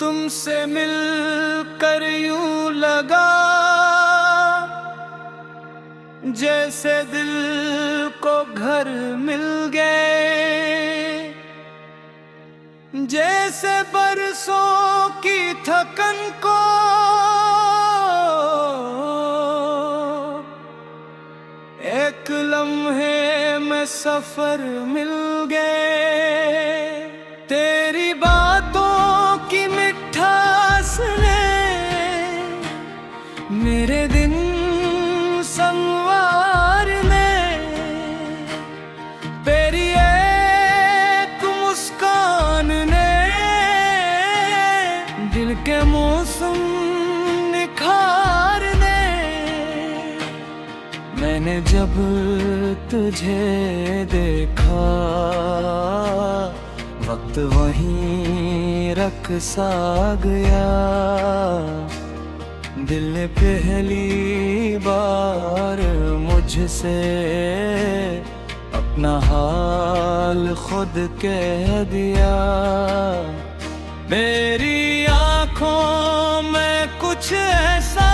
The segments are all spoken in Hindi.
तुमसे मिलकर यूं लगा जैसे दिल को घर मिल गए, जैसे बरसों की थकन को एक लम्हे में सफर मिल गए। तेरी बातों की मिठास ने मेरे दिन संवारने, तेरी एक मुस्कान ने दिल के मौसम निखारने। मैंने जब तुझे देखा वक्त वहीं रख सा गया, दिल ने पहली बार मुझसे अपना हाल खुद कह दिया। मेरी आँखों में कुछ ऐसा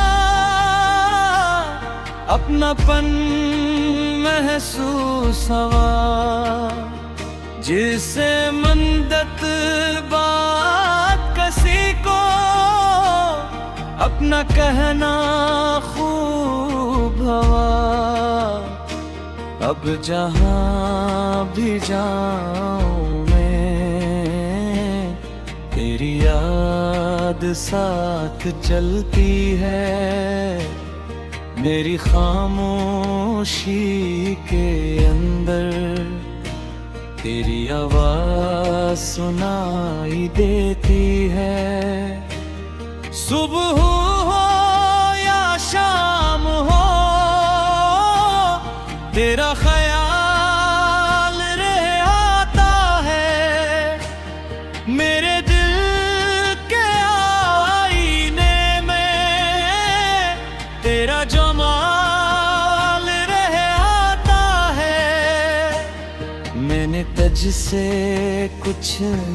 अपनापन महसूस हुआ, जिसे मंदत बात किसी को अपना कहना खूब हवा। अब जहाँ भी जाऊँ मैं तेरी याद साथ चलती है। मेरी खामोशी के अंदर तेरी आवाज सुनाई देती है। सुबह हो या शाम हो तेरा ख्याल रह आता है। मेरे दिल के आईने में तेरा जमाल रह आता है। मैंने तुझसे कुछ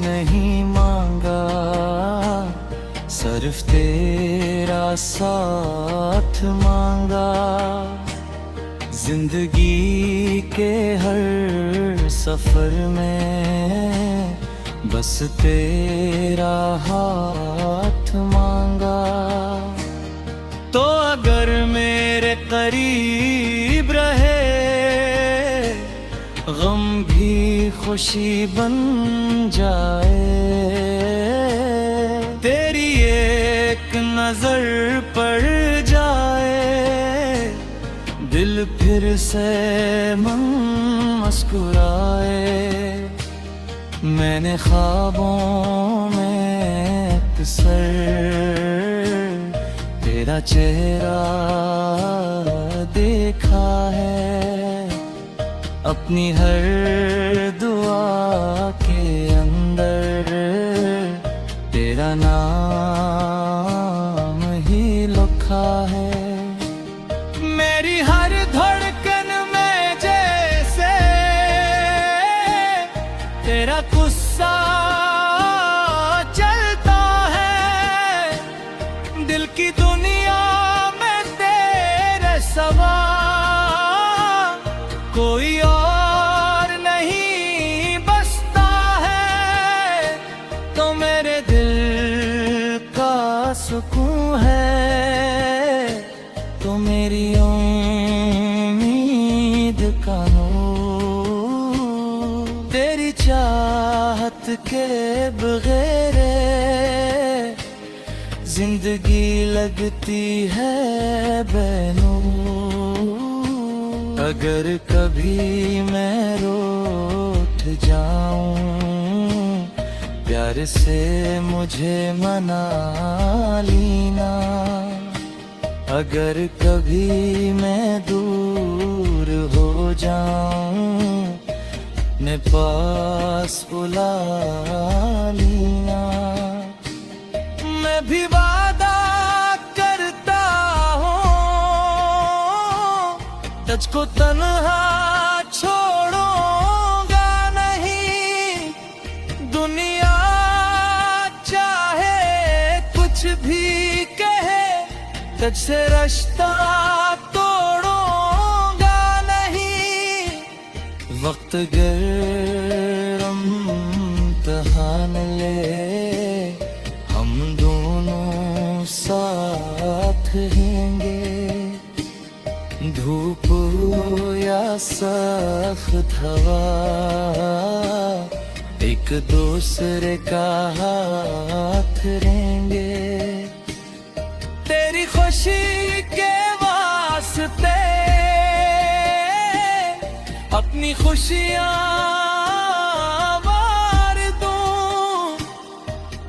नहीं मांगा, सिर्फ तेरा साथ मांगा। जिंदगी के हर सफर में बस तेरा हाथ मांगा। तो अगर मेरे करीब रहे गम भी खुशी बन जाए। तेरी एक नजर पड़ जाए दिल फिर से मुस्कुराए। मैंने ख्वाबों में अक्सर तेरा चेहरा देखा है। अपनी हर दुआ के अंदर तेरा नाम ही लिखा है। मेरी हर धड़कन में जैसे तेरा गुस्सा चलता है। दिल की दुनिया में तेरे सिवा कोई और नहीं बसता है। तो मेरे दिल का सुकून है, तो मेरी उम्मीद का नूर। तेरी चाहत के बगैर जिंदगी लगती है बेनूर। अगर कभी मैं रूठ जाऊं प्यार से मुझे मना लेना। अगर कभी मैं दूर हो जाऊं अपने पास बुला लेना। मैं भी वादा करता हूँ तुझको तन्हा छोड़ूंगा नहीं। तुझसे रास्ता तोड़ूंगा नहीं। वक्त गर इम्तिहान ले, हम दोनों साथ रहेंगे। धूप या सख्त हवा, एक दूसरे का हाथ रहेंगे। तेरी खुशी के वास्ते अपनी खुशियाँ मार दूं।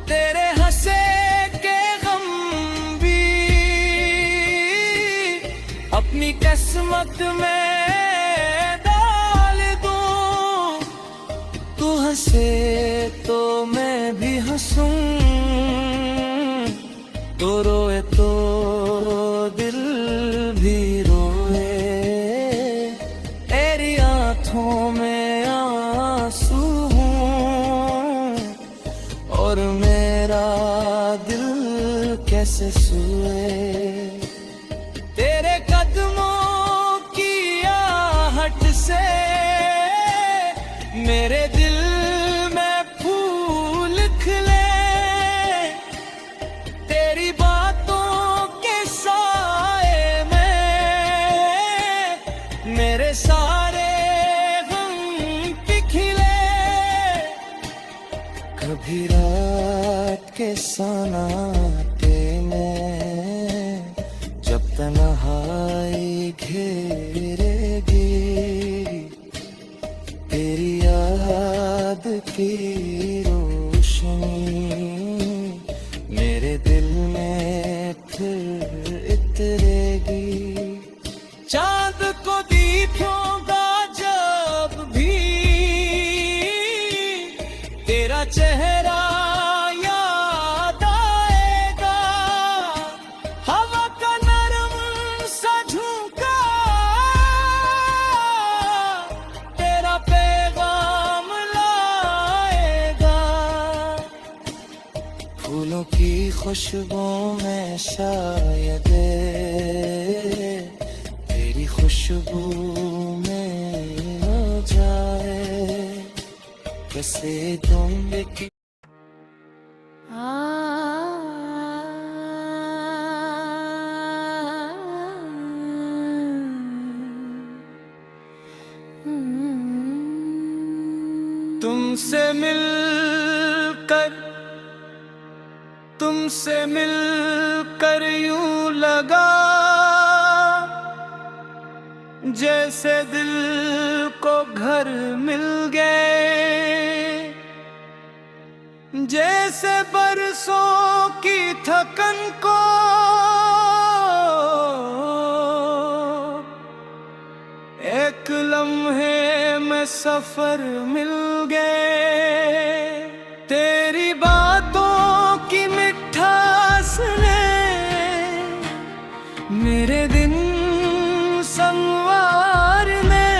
तेरे हंसे के गम भी अपनी किस्मत में डाल दूं। तू हंसे तो मैं भी हंसूं, तो रोए तो दिल भी रोए। तेरी आँखों में आंसू हूँ और मेरा दिल कैसे सोए। तेरे कदमों की आहट से मेरे दिल में फूल खिले। तेरी बातों के साए में मेरे सारे गम पिघले। कभी रात के सन्नाटे में जब तन्हाई घेरेगी, तेरी याद की रोशनी मेरे दिल में फिर इतरेगी। चांद को दिखूंगा जब भी तेरा चेहरा याद आएगा। हवा का नरम सा झोंका तेरा पैगाम लाएगा। फूलों की खुशबू में शायद तेरी खुशबू में हो जाए। कैसे तुम की तुमसे मिलकर यूं लगा जैसे दिल को घर मिल गए। जैसे बरसों की थकन को एक लम्हे में सफर मिल गए। तेरी बातों की मिठास ने मेरे दिन संवारने,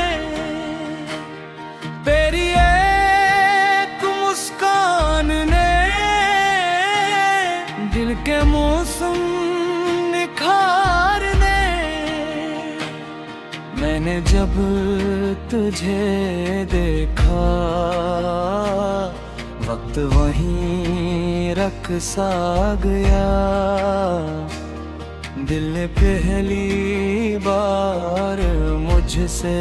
तेरी एक मुस्कान ने दिल के मौसम निखारने। मैंने जब तुझे देखा वक्त वहीं रख सा गया। दिल ने पहली बार मुझसे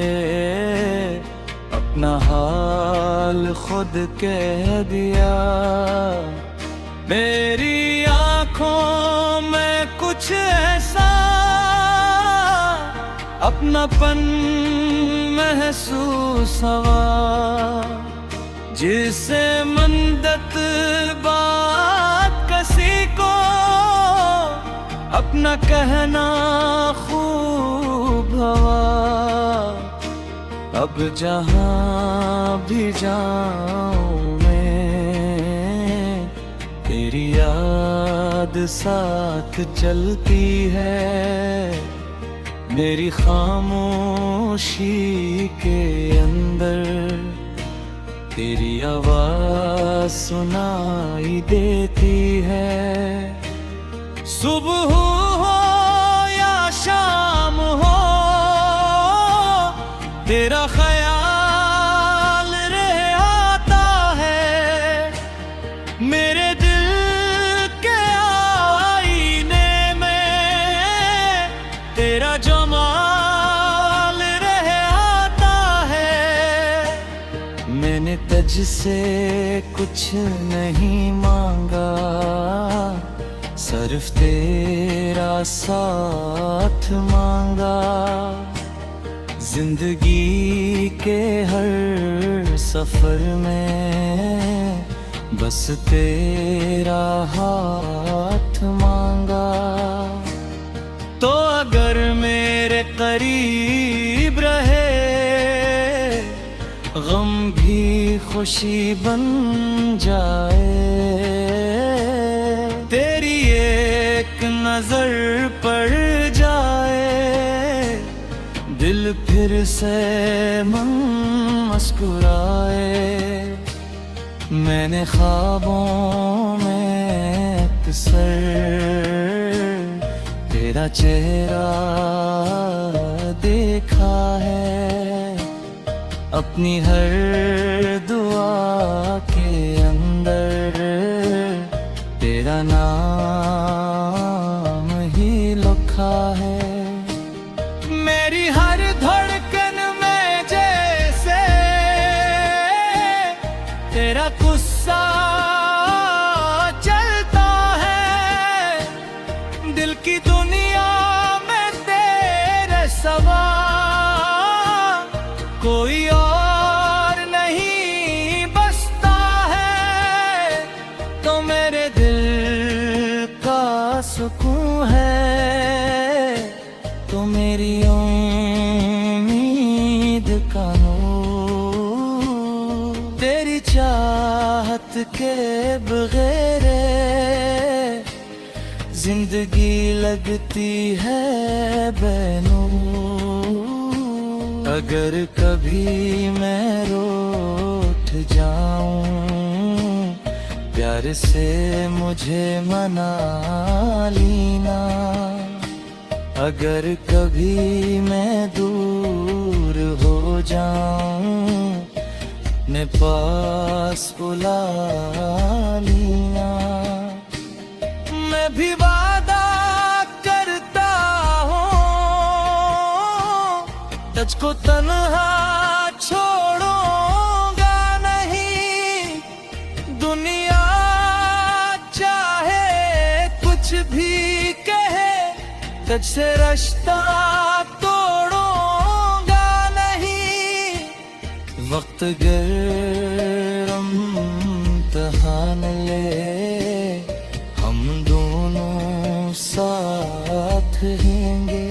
अपना हाल खुद कह दिया। मेरी आँखों में कुछ ऐसा अपनापन महसूस हुआ जिसे मंदत बात किसी को अपना कहना खूब हवा। अब जहाँ भी जाऊँ मैं तेरी याद साथ चलती है। मेरी खामोशी के अंदर तेरी आवाज सुनाई देती है। सुबह हो मेरे दिल के आईने में तेरा जमाल रह आता है। मैंने तुझसे कुछ नहीं मांगा, सिर्फ तेरा साथ मांगा। जिंदगी के हर सफर में बस तेरा हाथ मांगा। तो अगर मेरे करीब रहे, गम भी खुशी बन जाए। तेरी एक नजर पड़ जाए, दिल फिर से मन मुस्कुराए। मैंने ख्वाबों में अक्सर तेरा चेहरा देखा है। अपनी हर दुआ के अंदर तेरा नाम ही लिखा है। मेरी हर धड़कन में जैसे तेरा गुस्सा चलता है। दिल की दुनिया में तेरे सिवा कोई और नहीं बसता है। तो मेरे दिल का सुकून है, तो मेरी उम्मीद का नूर। तेरी चाहत के बगैर जिंदगी लगती है बेनूर। अगर कभी मैं रूठ जाऊं, प्यार से मुझे मना लेना। अगर कभी मैं दूर हो जाऊं, अपने पास बुला लेना। मैं भी वादा करता हूँ, तुझको तन्हा छोड़ूंगा नहीं। दुनिया चाहे कुछ भी कहे, तुझसे रास्ता तोड़ूंगा नहीं। वक्त गर इम्तिहान ले, हम दोनों साथ रहेंगे।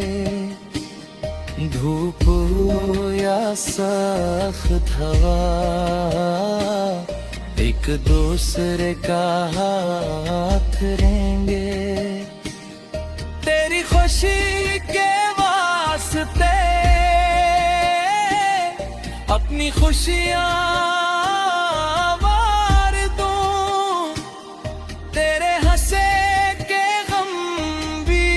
धूप या सख्त हवा, एक दूसरे का हाथ रहेंगे। तेरी खुशी के वास्ते अपनी खुशियाँ मार दूं। तेरे हंसे के गम भी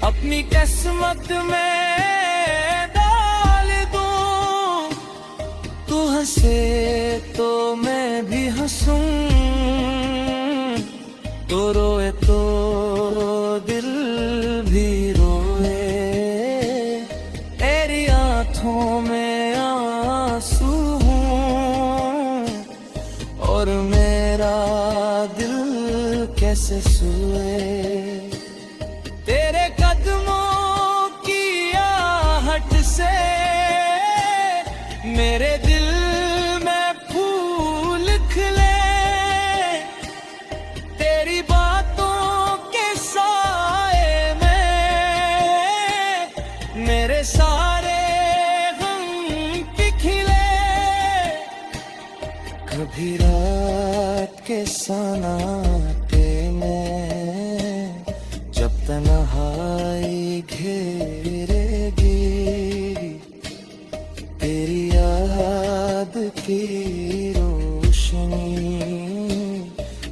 अपनी किस्मत में डाल दूं। तू हंसे तो मैं भी हंसूं, तो रोए तो दिल भी रोए। तेरी आँखों में आंसू हूँ, और मेरा दिल कैसे सोए। तेरे कदमों की आहट से मेरे दिल में फूल खिले। तेरी बातों के साए में मेरे सारे गम पिघले। कभी रात के सन्नाटे में जब तन्हाई घेरेगी, तेरी याद की रोशनी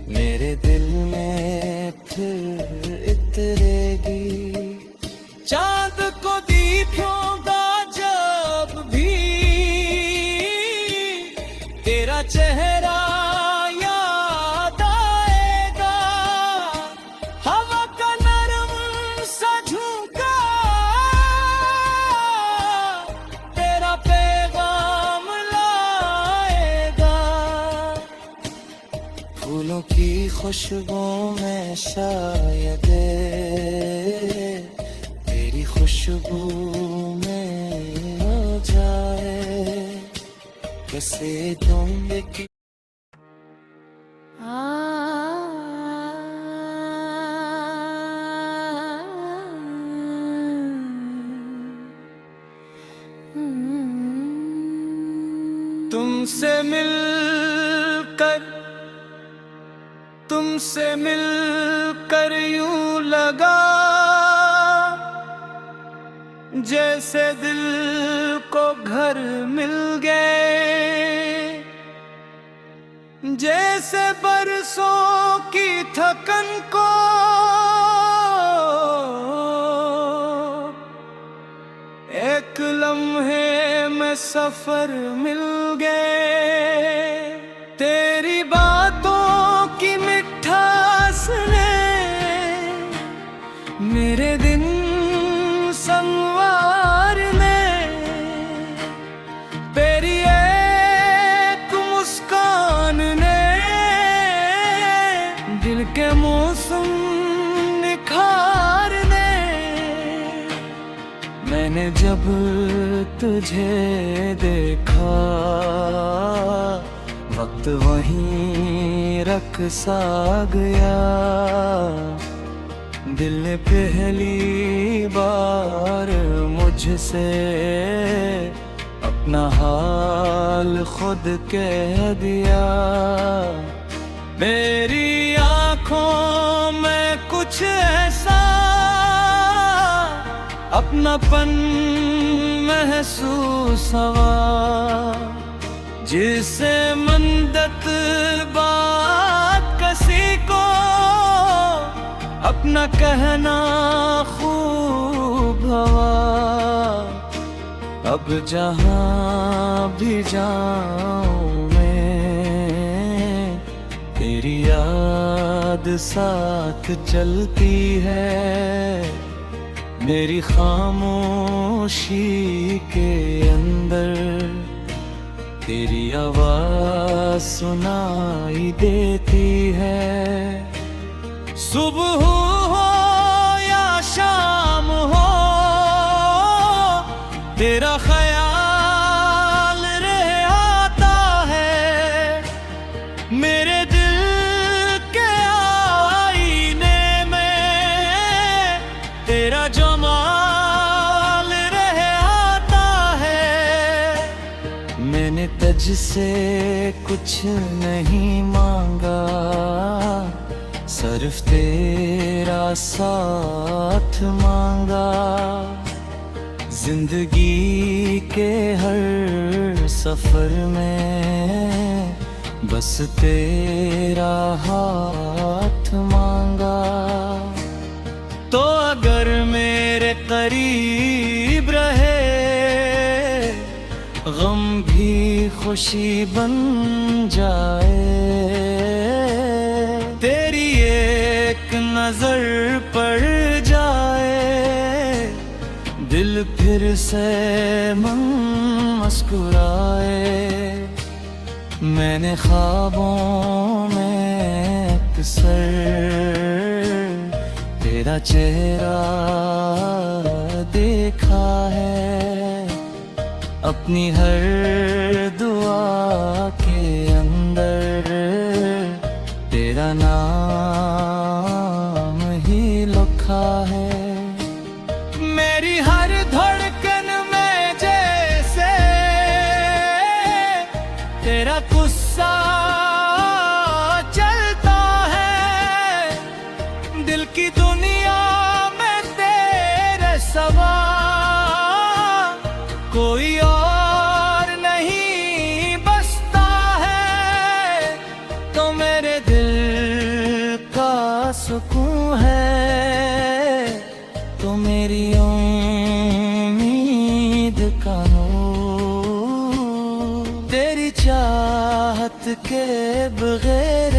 मेरे दिल में फिर इतरेगी। चांद को दिखूंगा जब भी तेरा चेहरा फूलों की खुशबू में शायद तेरी खुशबू में हो जाए, कैसे दूंगे कि तुमसे मिलकर यूं लगा जैसे दिल को घर मिल गए, जैसे बरसों की थकन को एक लम्हे में सफर मिल गए। तेरी बातों की मिठास ने मेरे दिन संवारने, तेरी एक मुस्कान ने दिल के मौसम निखारने। मैंने जब तुझे देखा वक्त वहीं रख सा गया, दिल ने पहली बार मुझसे अपना हाल खुद कह दिया। मेरी आँखों में कुछ ऐसा अपनापन महसूस हुआ, जिसे मंदत बात किसी को अपना कहना खूब हवा। अब जहाँ भी जाऊँ मैं तेरी याद साथ चलती है, मेरी खामोशी के अंदर तेरी आवाज सुनाई देती है। सुबह हो या शाम हो तेरा ख्याल रह आता है, मेरे दिल के आईने में तेरा जमाल रह आता है। मैंने तुझसे कुछ नहीं मांगा, सिर्फ तेरा साथ मांगा। जिंदगी के हर सफर में बस तेरा हाथ मांगा। तो अगर मेरे करीब रहे गम भी खुशी बन जाए, तेरी एक नजर पड़ जाए दिल फिर से मुस्कुराए। मैंने ख्वाबों में अक्सर तेरा चेहरा देखा है, अपनी हर दुआ के अंदर तेरा नाम ही लिखा है। मेरी हर धड़कन में जैसे तेरा गुस्सा चलता है, दिल की दुनिया में तेरे सवा कोई और नहीं बसता है। तो मेरे दिल का सुकून है, तो मेरी उम्मीद का नूर। तेरी चाहत के बगैर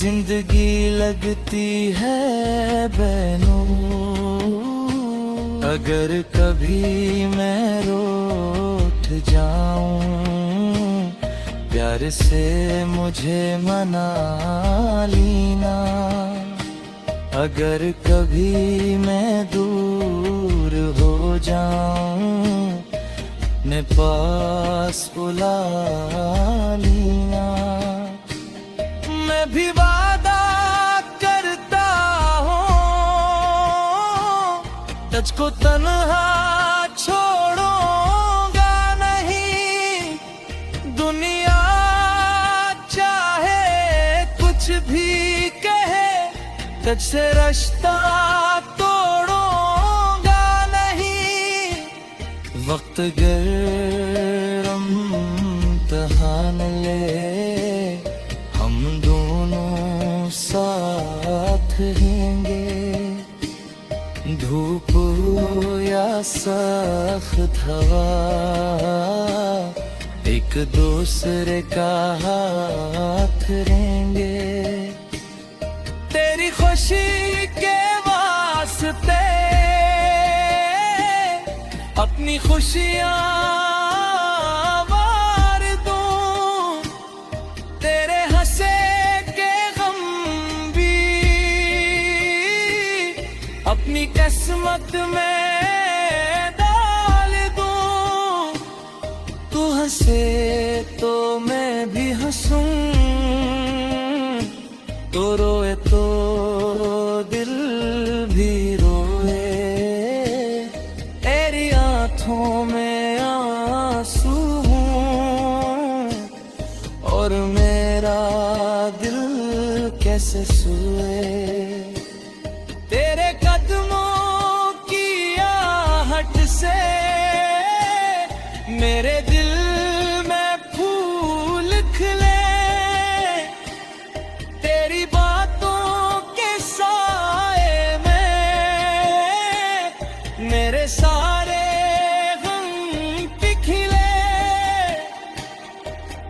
जिंदगी लगती है बेनूर। अगर कभी मैं रूठ जाऊं प्यार से मुझे मना लेना। अगर कभी मैं दूर हो जाऊं ने पास बुला लेना। मैं भी वादा करता हूँ तुझको तन्हा छोड़ूंगा नहीं। दुनिया चाहे कुछ भी कहे तुझसे रास्ता तोड़ूंगा नहीं। वक्त गर इम्तिहान ले हम दोनों साथ रहेंगे। धूप या सख्त हवा एक दूसरे का हाथ रहेंगे। तेरी खुशी के वास्ते अपनी खुशियाँ वार दूं। तेरे हंसे के गम भी अपनी किस्मत में डाल दूं। तू हंसे तो मैं भी हंसूं, तो रोए तो दिल भी रोए। तेरी आँखों में आंसू हूँ और मेरा दिल कैसे सोए। तेरे कदमों की आहट से मेरे दिल में फूल खिले। तेरी बातों के साए में मेरे सारे गम पिघले।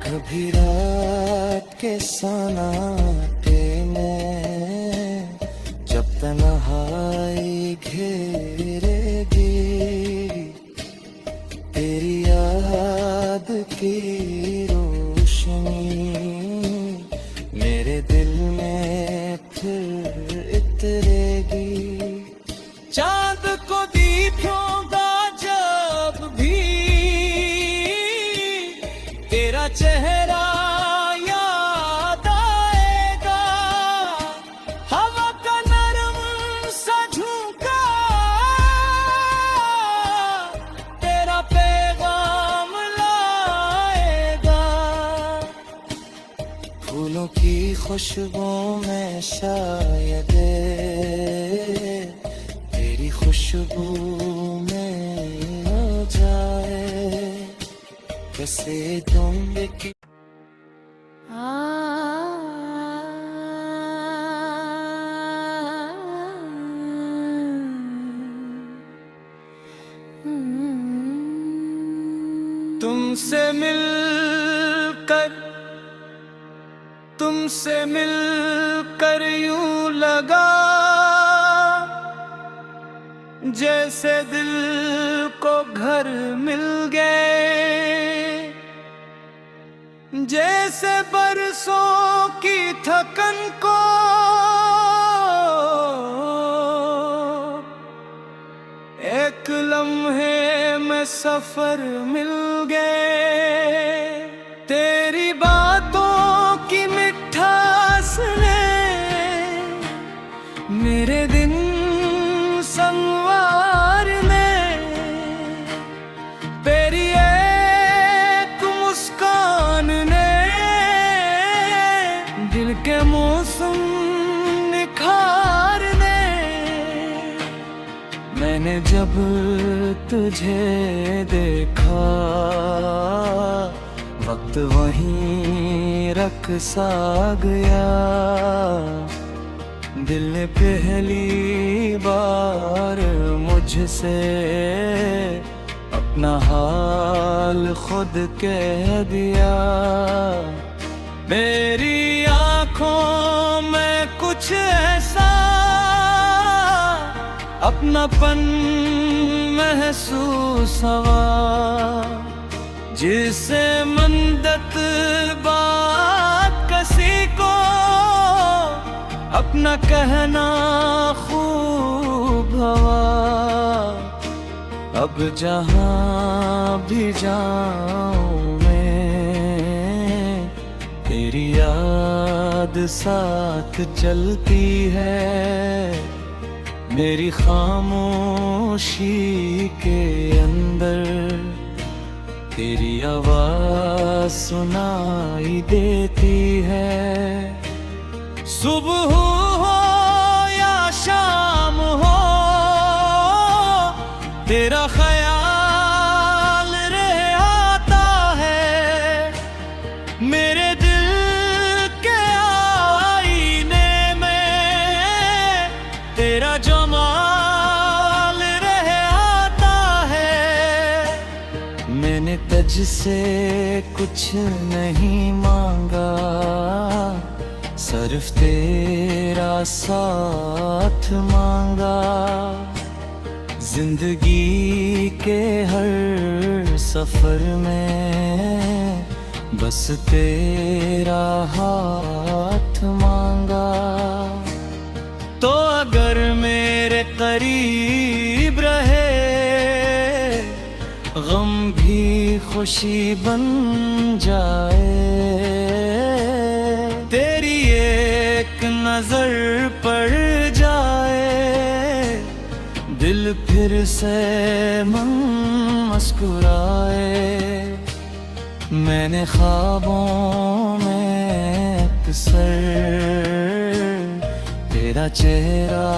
कभी रात के सन्नाटे में जब तन्हाई घेरेगी, तेरी याद की रोशनी मेरे दिल में फिर इतरेगी। चांद को दिखूंगा जब भी तेरा चेहरा याद आएगा। हवा का नरम सा झोंका तेरा पैगाम लाएगा। फूलों की खुशबू में शायद तेरी खुशबू में हो जाए। कैसे तुम की तुमसे मिलकर यूं लगा जैसे दिल को घर मिल गए। जैसे बरसों की थकन को एक लम्हे में सफर मिल गए। तेरी बातों की मिठास ने मेरे दिन संवारने। तेरी एक मुस्कान ने दिल के मौसम निखारने। मैंने जब तुझे देखा वक्त वहीं रख सा गया। दिल ने पहली बार मुझसे अपना हाल खुद कह दिया। मेरी आँखों में कुछ ऐसा अपनापन महसूस हुआ जिसे मन्नत बात किसी को अपना कहना खूब हवा। अब जहाँ भी जाऊँ मैं तेरी याद साथ चलती है। मेरी खामोशी के अंदर तेरी आवाज़ सुनाई देती है। सुबह हो या शाम हो तेरा ख्याल रह आता है। मेरे दिल के आईने में तेरा जमाल रह आता है। मैंने तुझसे कुछ नहीं मांगा, सिर्फ तेरा साथ मांगा। जिंदगी के हर सफर में बस तेरा हाथ मांगा। तो अगर मेरे करीब रहे गम भी खुशी बन जाए। तेरी एक नजर पड़ जाए दिल फिर से मुस्कुराए। मैंने ख्वाबों में अक्सर तेरा चेहरा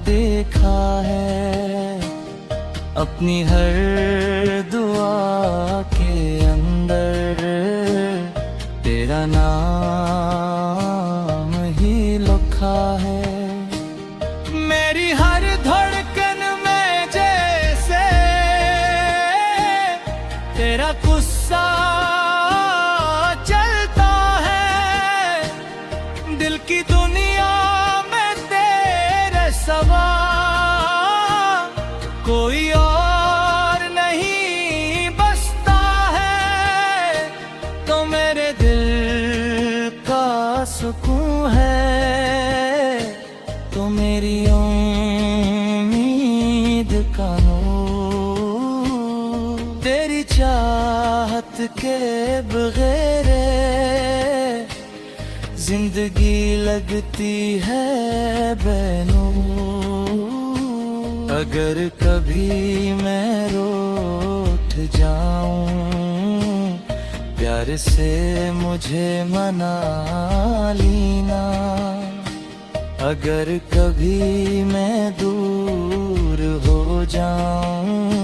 देखा है। अपनी हर दुआ के अंदर तेरा नाम ही लिखा है। मेरी हर धड़कन में जैसे तेरा गुस्सा चलता है। दिल की दुनिया में तेरे सिवा कोई और नहीं बसता है। तो मेरे दिल का सुकून है, तो मेरी उम्मीद का नूर। तेरी चाहत के बगैर जिंदगी लगती है बेनूर। अगर कभी मैं रूठ जाऊं प्यार से मुझे मना लेना। अगर कभी मैं दूर हो जाऊं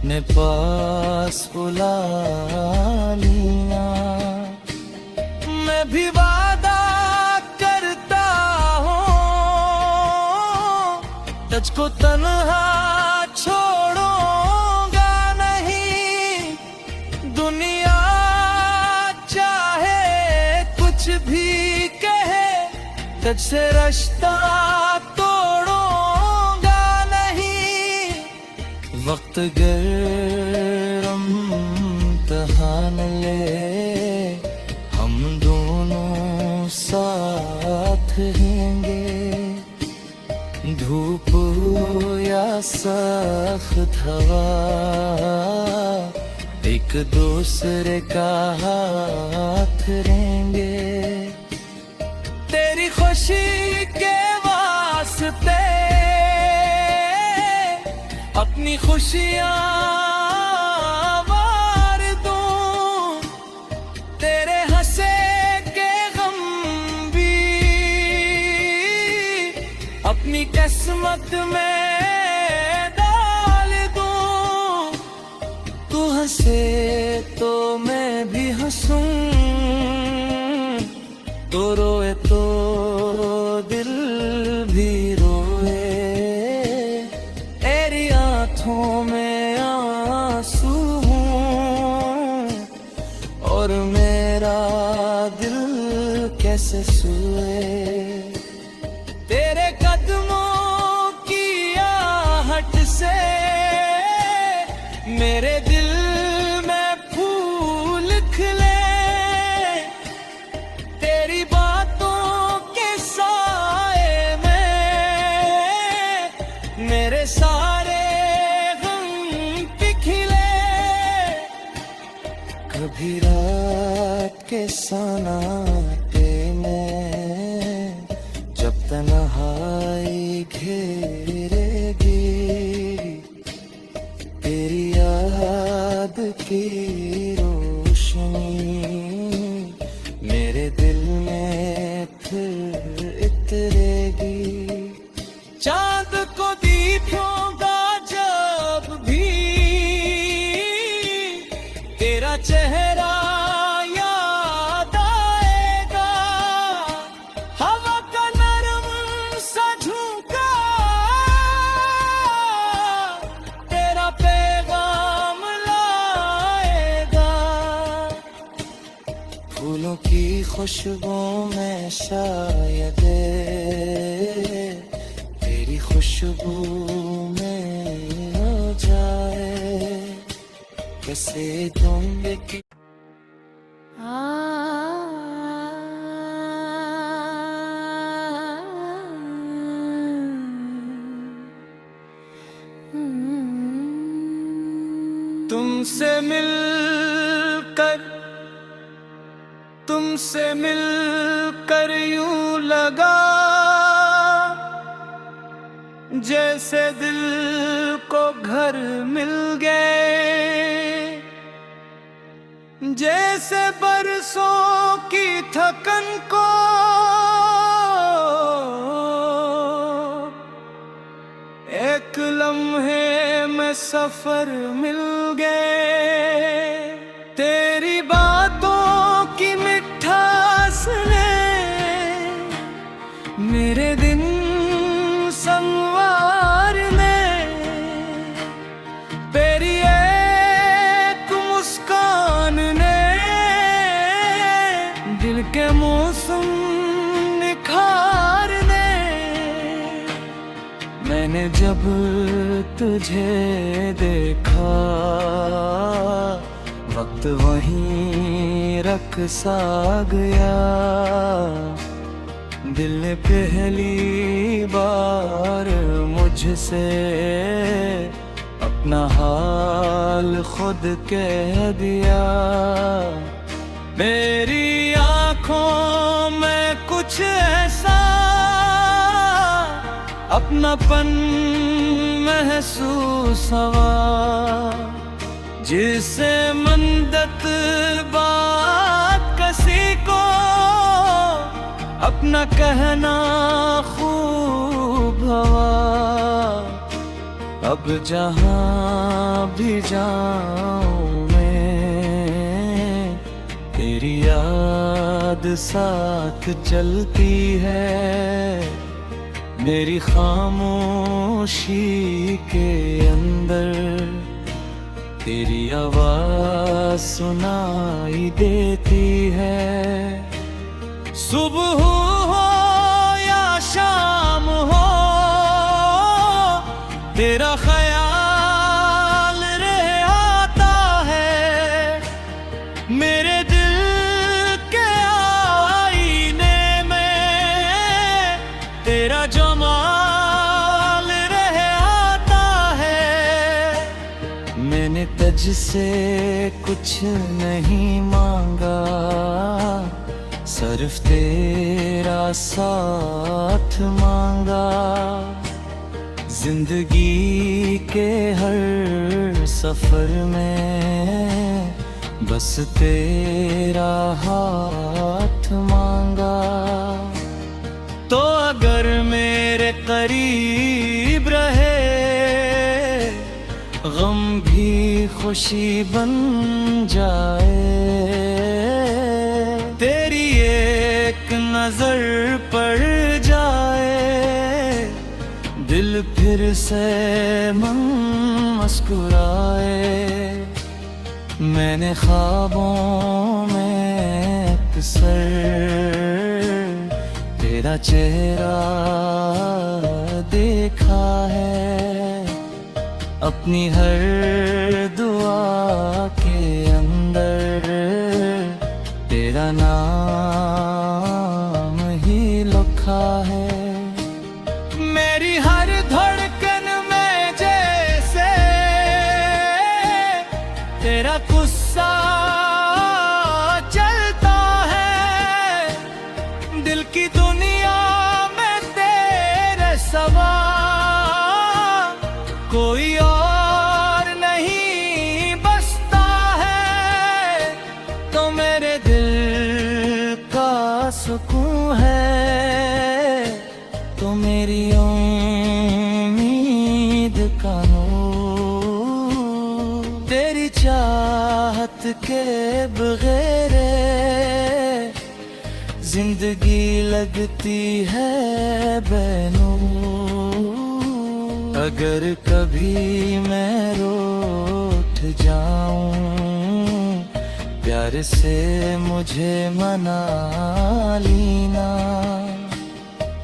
ने पास बुला लेना। मैं भी वादा करता हूँ तुझको तन्हा छोड़ूंगा नहीं। दुनिया चाहे कुछ भी कहे तुझसे रिश्ता तोड़ूंगा नहीं। वक्त गर इम्तिहान ले हम दोनों साथ रहेंगे। धूप या सख्त हवा एक दूसरे का हाथ रहेंगे। तेरी खुशी के वास्ते अपनी खुशियाँ वार दूं। तेरे हंसे के गम भी अपनी किस्मत में डाल दूं। तू हंसे तो मैं भी हंसूं, तो रोए तो दिल भी रोए। तेरी आँखों में आंसू हूँ और मेरा दिल कैसे सोए। तेरे कदमों की आहट से मेरे दिल के सन्नाटे में जब तन्हाई घेरेगी, तेरी याद की रोशनी मेरे दिल में फिर इतरेगी। चांद को दिखूंगा जब भी तेरा चेहरा याद आएगा, हवा का नरम सा झोंका तेरा पैगाम लाएगा। फूलों की खुशबू में शायद तेरी खुशबू में हो जाए, कैसे दूंगे कि तुमसे मिलकर यूं लगा जैसे दिल को घर मिल गए, जैसे बरसों की थकन को एक लम्हे में सफर मिल गए। तेरी बातों की मिठास ने मेरे दिन संवारने, तेरी एक मुस्कान ने दिल के मौसम निखारने। मैंने जब तुझे देखा वक्त वहीं रख सा गया, दिल ने पहली बार मुझसे अपना हाल खुद कह दिया। मेरी आँखों में कुछ ऐसा अपनापन महसूस हुआ, जिससे मंदत बात किसी को अपना कहना खूब हवा। अब जहाँ भी जाऊँ मैं तेरी याद साथ चलती है, मेरी खामोशी के अंदर तेरी आवाज सुनाई देती है। सुबह हो या शाम हो तेरा ख्याल रह आता है, मेरे दिल के आईने में तेरा जमाल रह आता है। मैंने तुझसे कुछ नहीं मांगा, सिर्फ तेरा साथ मांगा। जिंदगी के हर सफर में बस तेरा हाथ मांगा। तो अगर मेरे करीब रहे गम भी खुशी बन जाए, तेरी एक नजर पड़ जाए, दिल फिर से मन मुस्कुराए। मैंने ख्वाबों में अक्सर तेरा चेहरा देखा है, अपनी हर दुआ के अंदर तेरा नाम ही लिखा है। मेरी हर धड़कन में जैसे तेरा गुस्सा चलता सुकून है तो मेरी उम्मीद का नूर। तेरी चाहत के बगैर जिंदगी लगती है बेनूर। अगर कभी मैं रूठ जाऊं प्यार से मुझे मना लेना।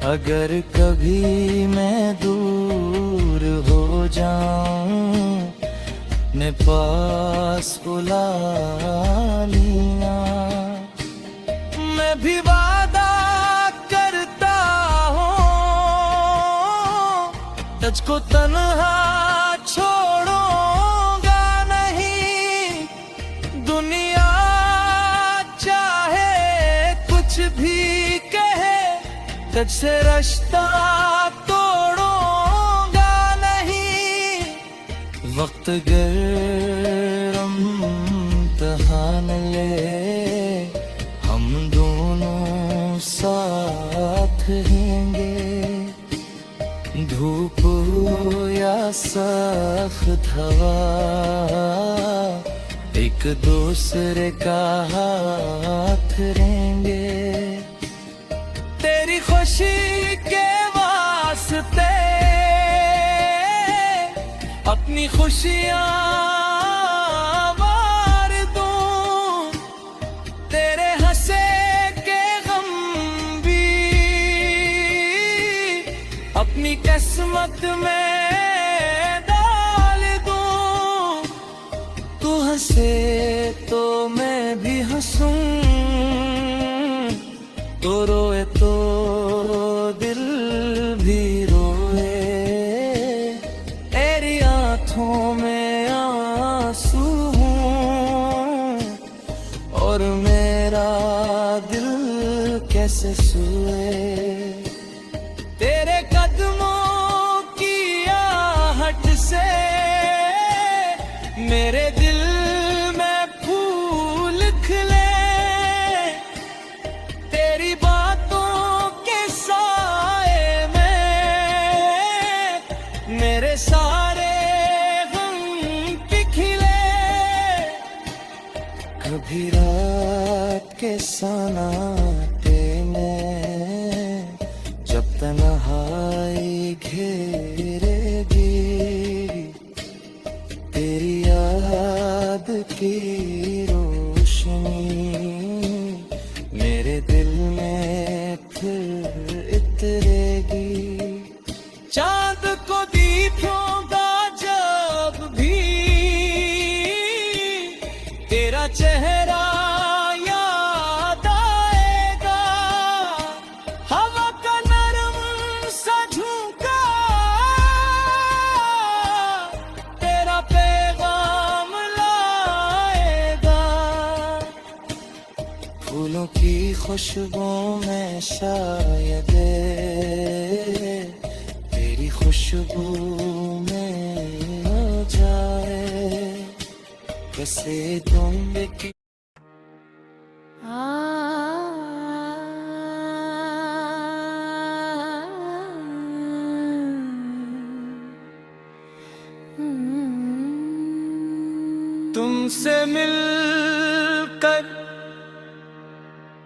अगर कभी मैं दूर हो जाऊं अपने पास बुला लेना। मैं भी वादा करता हूँ तुझको तन्हा छोड़ूंगा नहीं। दुनिया चाहे कुछ भी कहे तुझसे रिश्ता तोड़ूंगा नहीं। वक्त गर इम्तिहान ले हम दोनों साथ रहेंगे। धूप या सख्त हवा एक दूसरे का हाथ रहेंगे। तेरी खुशी के वास्ते अपनी खुशियाँ वार दूं। तेरे हंसे के गम भी अपनी किस्मत में डाल दूं। तू हंसे तो मैं भी हंसूं, तो रोए तो दिल भी रोए। तेरी आँखों में आंसू हूँ और मेरा दिल कैसे सोए। तेरे कदमों की आहट से मेरे दिल में फूल खिले। तेरी बातों के साए में मेरे सारे गम पिघले। कभी रात के सन्नाटे में जब तन्हाई घेरेगी, तेरी याद की रोशनी मेरे दिल में फिर इतरेगी। चांद को देखूंगा जब भी तेरा चेहरा याद आएगा। हवा का नरम सा झोंका तेरा पैगाम लाएगा। फूलों की खुशबू में शायद तेरी खुशबू में हो जाए। कैसे तुम की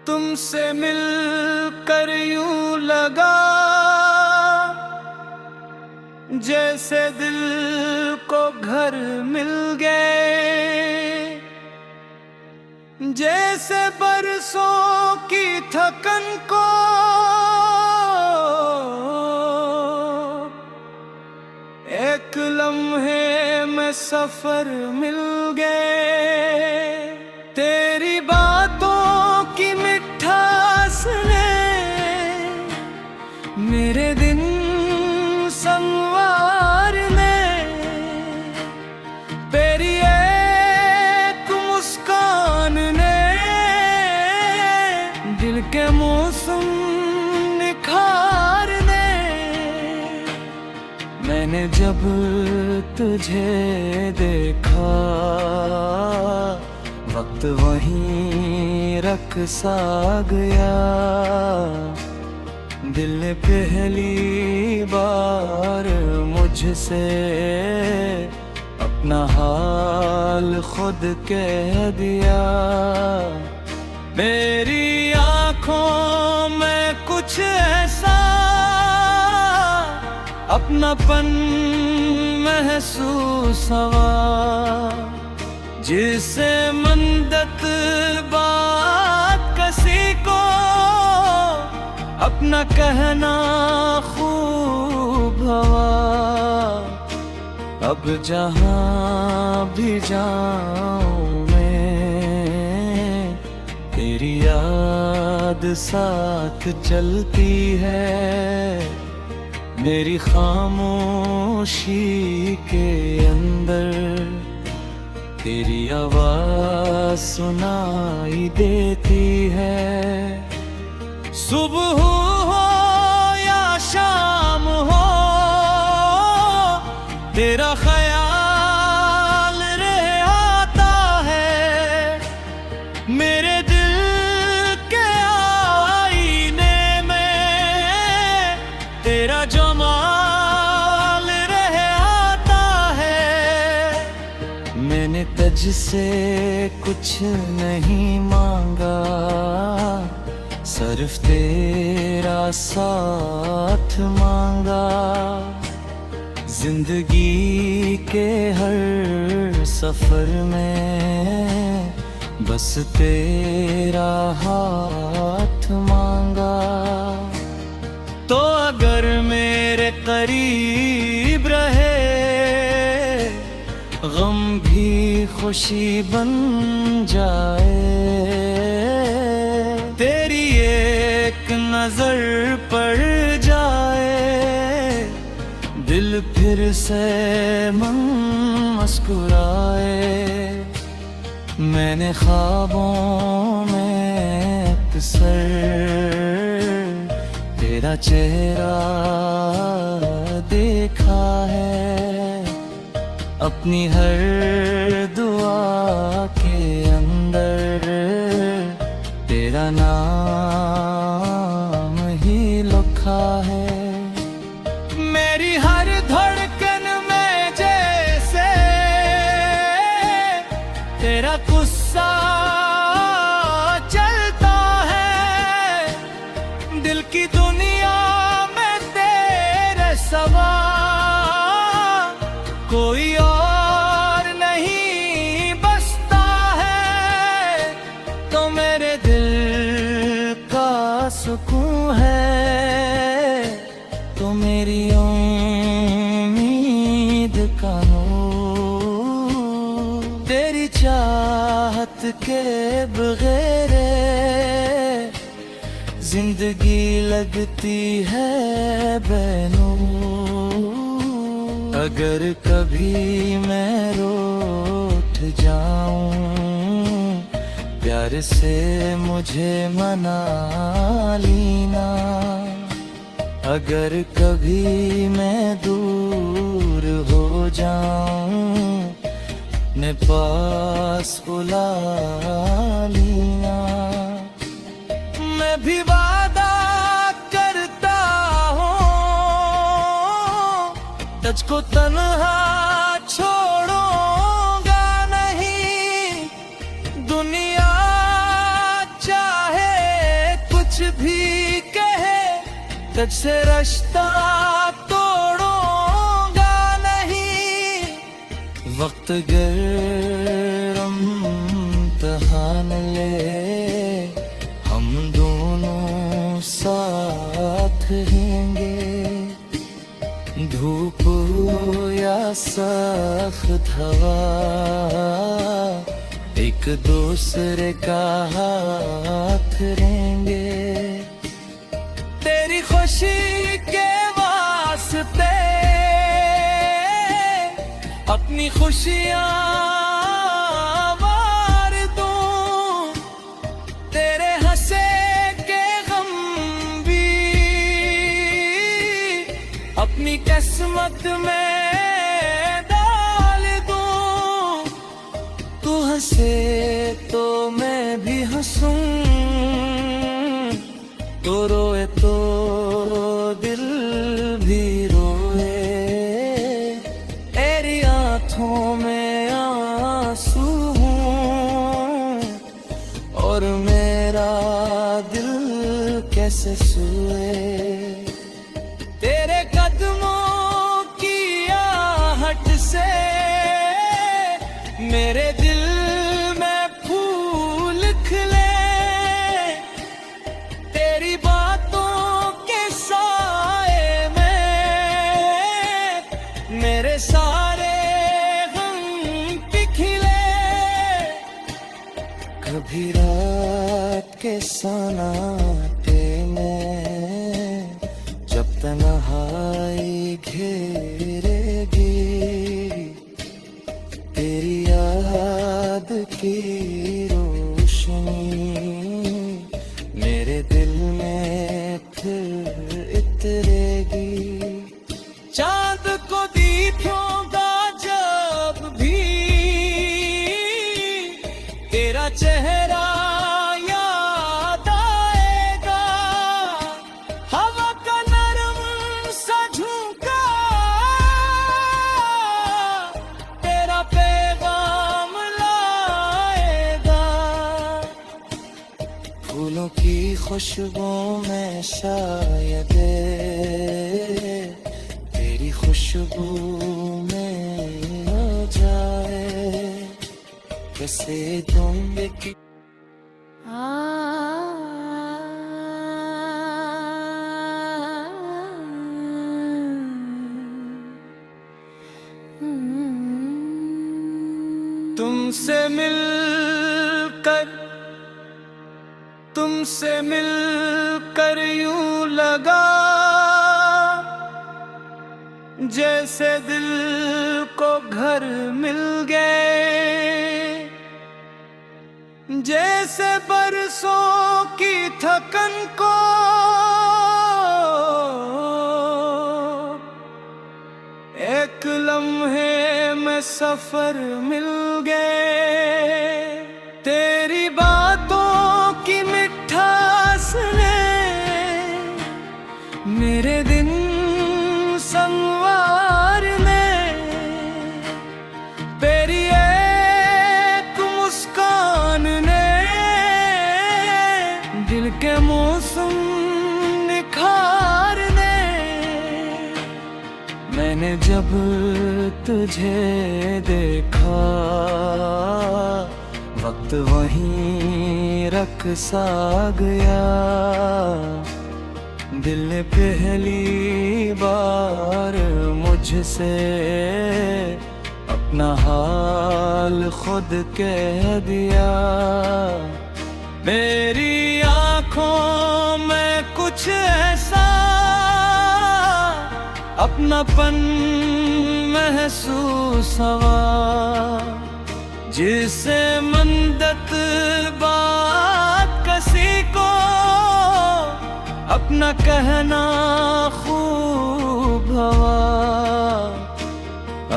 तुमसे मिलकर यूं लगा जैसे दिल को घर मिल गए। जैसे बरसों की थकन को एक लम्हे में सफर मिल गए। तेरी बातों की मिठास ने मेरे दिन संवारने। तेरी एक मुस्कान ने दिल के मौसम निखारने। मैंने जब तुझे देखा वक्त वहीं रख सा गया, दिल ने पहली बार मुझसे अपना हाल खुद कह दिया। मेरी आँखों में कुछ ऐसा अपनापन महसूस हुआ, जिसे मंदत बात किसी को अपना कहना खूब हवा। अब जहाँ भी जाऊँ मैं, तेरी याद साथ चलती है। मेरी खामोशी के अंदर तेरी आवाज़ सुनाई देती है। सुबह हो या शाम हो, तेरा ख्याल रह आता है। मेरे दिल के आईने में तेरा जमाल रह आता है। मैंने तुझसे कुछ नहीं मांगा, सिर्फ तेरा साथ मांगा। जिंदगी के हर सफर में बस तेरा हाथ मांगा। तो अगर मेरे करीब रहे, गम भी खुशी बन जाए। तेरी एक नजर पड़ जाए, दिल फिर से मन मुस्कुराए। मैंने ख्वाबों में अक्सर तेरा चेहरा देखा है। अपनी हर दुआ के अंदर तेरा नाम ही लिखा है। मेरी हर धड़कन में जैसे तेरा गुस्सा चलता है। दिल की दुनिया में तेरे सिवा कोई और नहीं बसता है। तो मेरे दिल का सुकून है, तो मेरी उम्मीद का नूर। तेरी चाहत के बगैर जिंदगी लगती है बेनूर। अगर कभी मैं रूठ जाऊं, प्यार से मुझे मना लेना। अगर कभी मैं दूर हो जाऊं, अपने पास बुला लेना। मैं भी वादा करता हूँ, तुझको तन्हा छोड़ूंगा नहीं। दुनिया चाहे कुछ भी कहे, तुझसे रास्ता तोड़ूंगा नहीं। वक्त गर इम्तिहान ले, हम दोनों साथ रहेंगे। धूप या सख्त हवा, एक दूसरे का हाथ रहेंगे। तेरी खुशी के वास्ते अपनी खुशियाँ वार दूं। तेरे हंसे के गम भी अपनी किस्मत में डाल दूं। तू हंसे तो मैं भी हंसूं, तो रोए तो दिल भी रोए। तेरी आँखों में आंसू हूँ और मेरा दिल कैसे सोए। तेरे कदमों की आहट से मेरे दिल में फूल खिले। तेरी बातों के साए में मेरे सारे गम पिघले। कभी रात के सन्नाटे में जब तन्हाई घेरेगी, तेरी याद की रोशनी मेरे दिल में फिर इतरेगी। चांद को दिखूंगा जब भी तेरा चेहरा याद आएगा। हवा का नरम सा झोंका तेरा पैगाम लाएगा। फूलों की खुशबू में शायद तेरी खुशबू में आ जाए। कैसे तुम की तुमसे मिलकर यूं लगा जैसे दिल को घर मिल गए। जैसे बरसों की थकन को एक लम्हे में सफर मिल गए। तेरी बातों की मिठास ने मेरे दिन संवारने। तेरी एक मुस्कान ने दिल के मौसम निखारने। मैंने जब तुझे देखा वक्त वहीं रख सा गया। दिल ने पहली बार मुझसे अपना हाल खुद कह दिया। मेरी आँखों में कुछ ऐसा अपनापन महसूस हुआ जिसे मंदत बात किसी को अपना कहना खूब हवा।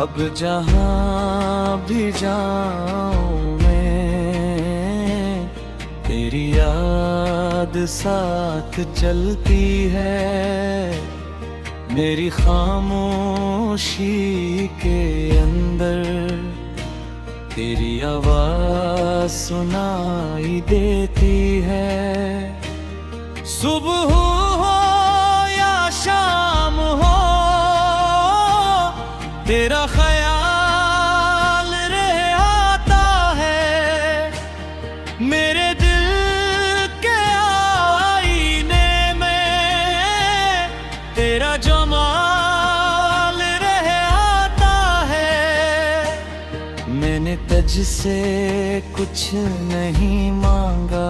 अब जहाँ भी जाऊँ मैं तेरी याद साथ चलती है। मेरी खामोशी के अंदर तेरी आवाज सुनाई देती है। सुबह हो या शाम हो तेरा ख्याल रह आता है। मेरे दिल के आईने में तेरा जमाल रह आता है। मैंने तुझसे कुछ नहीं मांगा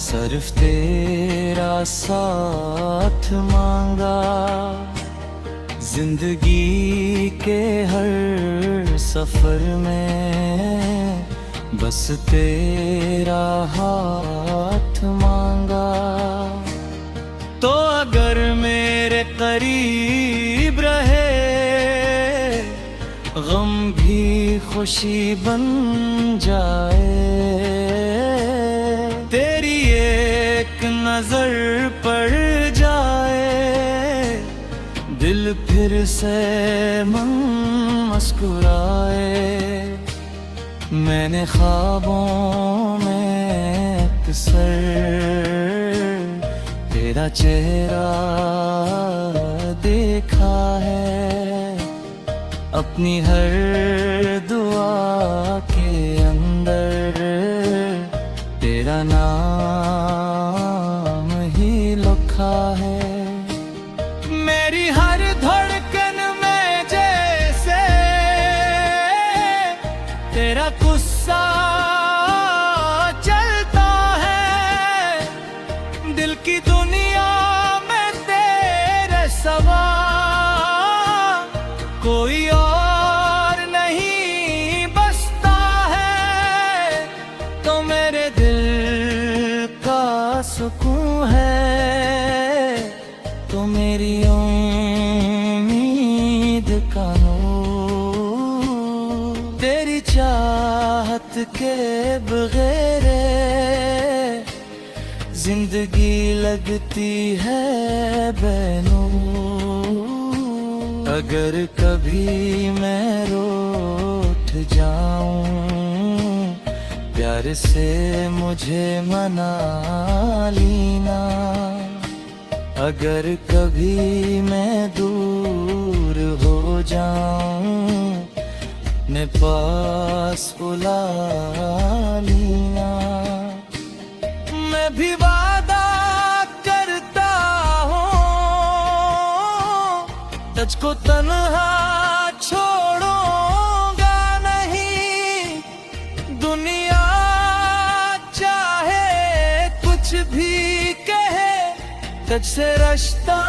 सिर्फ तेरा साथ मांगा। जिंदगी के हर सफर में बस तेरा हाथ मांगा। तो अगर मेरे करीब रहे गम भी खुशी बन जाए। तेरी एक नजर पड़ जाए, दिल फिर से मुस्कुराए। मैंने ख्वाबों में अक्सर तेरा चेहरा देखा है, अपनी हर दुआ के अंदर तेरा नाम ही लिखा है। मेरी हर धड़कन में जैसे तेरा गुस्सा चलता है, दिल की दुनिया में तेरे सिवा कोई और नहीं बसता है। तो मेरे दिल का सुकून है, तो मेरी उम्मीद का नूर। तेरी चाहत के बगैर जिंदगी लगती है बेनूर। अगर कभी मैं रूठ जाऊं, प्यार से मुझे मना लेना। अगर कभी मैं दूर हो जाऊं, अपने पास बुला लेना। मैं भी वादा करता हूँ, तुझको तन्हा छोड़ूंगा नहीं। दुनिया चाहे कुछ भी कहे, तुझसे रिश्ता